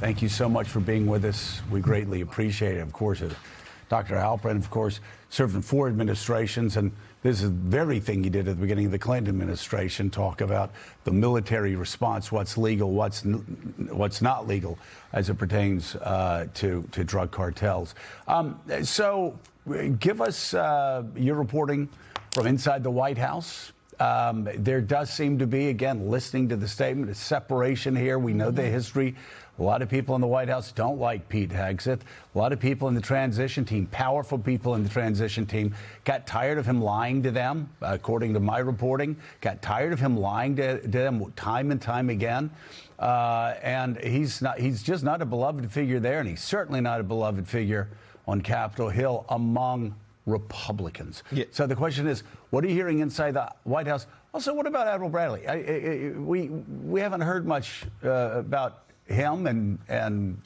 Thank you so much for being with us. We greatly appreciate it. Of course, Dr. Halperin, of course, served in 4 administrations, and this is the very thing he did at the beginning of the Clinton administration, talk about the military response, what's legal, what's not legal as it pertains to drug cartels. So give us your reporting from inside the White House. There does seem to be, again, listening to the statement, a separation here. We know the history. A lot of people in the White House don't like Pete Hegseth. A lot of people in the transition team, powerful people in the transition team, got tired of him lying to them, according to my reporting, got tired of him lying to them time and time again. And he's just not a beloved figure there, and he's certainly not a beloved figure on Capitol Hill among Republicans. Yeah. So the question is, what are you hearing inside the White House? Also, what about Admiral Bradley? We haven't heard much about him and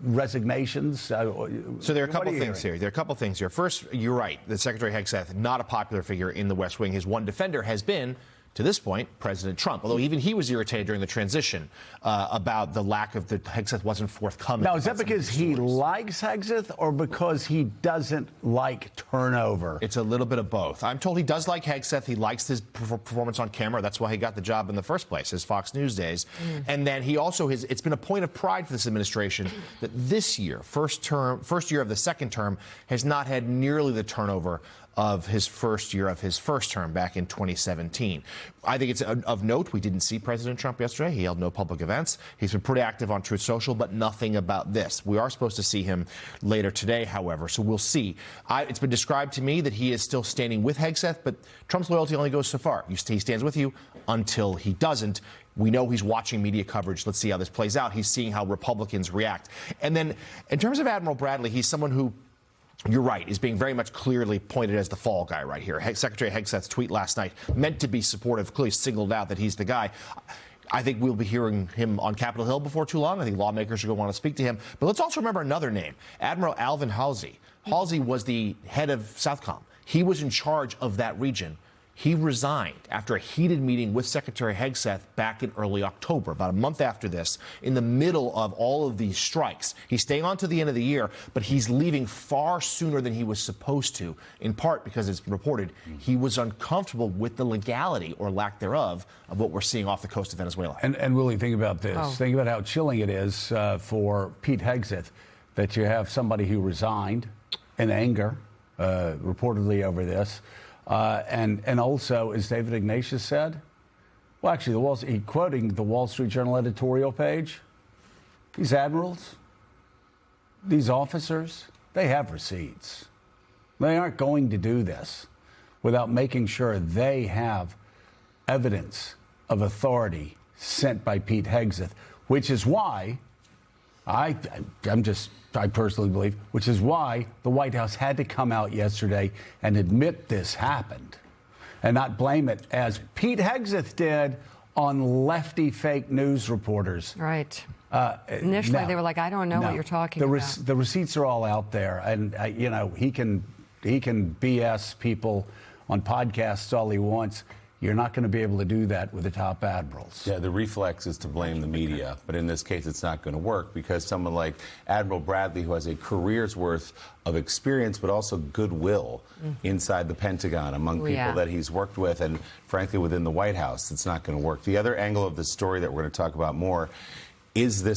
resignations. So there are a couple things here. There are a couple things here. First, you're right. The Secretary Hegseth, not a popular figure in the West Wing. His one defender has been, to this point, President Trump, although even he was irritated during the transition about the lack of the Hegseth wasn't forthcoming. Now, is that because he likes Hegseth or because he doesn't like turnover? It's a little bit of both. I'm told he does like Hegseth. He likes his performance on camera. That's why he got the job in the first place, his Fox News days. And then he also has, it's been a point of pride for this administration that this year, first year of the second term, has not had nearly the turnover of his first year of his first term back in 2017. I think it's of note, we didn't see President Trump yesterday. He held no public events. He's been pretty active on Truth Social, but nothing about this. We are supposed to see him later today, however, so we'll see. It's been described to me that he is still standing with Hegseth, but Trump's loyalty only goes so far. He stands with you until he doesn't. We know he's watching media coverage. Let's see how this plays out. He's seeing how Republicans react. And then in terms of Admiral Bradley, he's someone who, you're right, is being very much clearly pointed as the fall guy right here. Secretary Hegseth's tweet last night, meant to be supportive, clearly singled out that he's the guy. I think we'll be hearing him on Capitol Hill before too long. I think lawmakers are going to want to speak to him. But let's also remember another name, Admiral Alvin Halsey. Halsey was the head of Southcom. He was in charge of that region. He resigned after a heated meeting with Secretary Hegseth back in early October, about a month after this, in the middle of all of these strikes. He's staying on to the end of the year, but he's leaving far sooner than he was supposed to, in part because it's reported he was uncomfortable with the legality or lack thereof of what we're seeing off the coast of Venezuela. And Willie, think about this. Think about how chilling it is for Pete Hegseth that you have somebody who resigned in anger, reportedly over this. And also, as David Ignatius said, well, actually, quoting the Wall Street Journal editorial page, these admirals, these officers, they have receipts. They aren't going to do this without making sure they have evidence of authority sent by Pete Hegseth, which is why I personally believe, which is why the White House had to come out yesterday and admit this happened and not blame it, as Pete Hegseth did, on lefty fake news reporters. Right. Initially, they were like, I don't know what you're talking about. The receipts are all out there. And, you know, he can BS people on podcasts all he wants. You're not going to be able to do that with the top admirals. Yeah, the reflex is to blame the media. But in this case, it's not going to work because someone like Admiral Bradley, who has a career's worth of experience, but also goodwill inside the Pentagon among people that he's worked with and, frankly, within the White House, it's not going to work. The other angle of this story that we're going to talk about more is this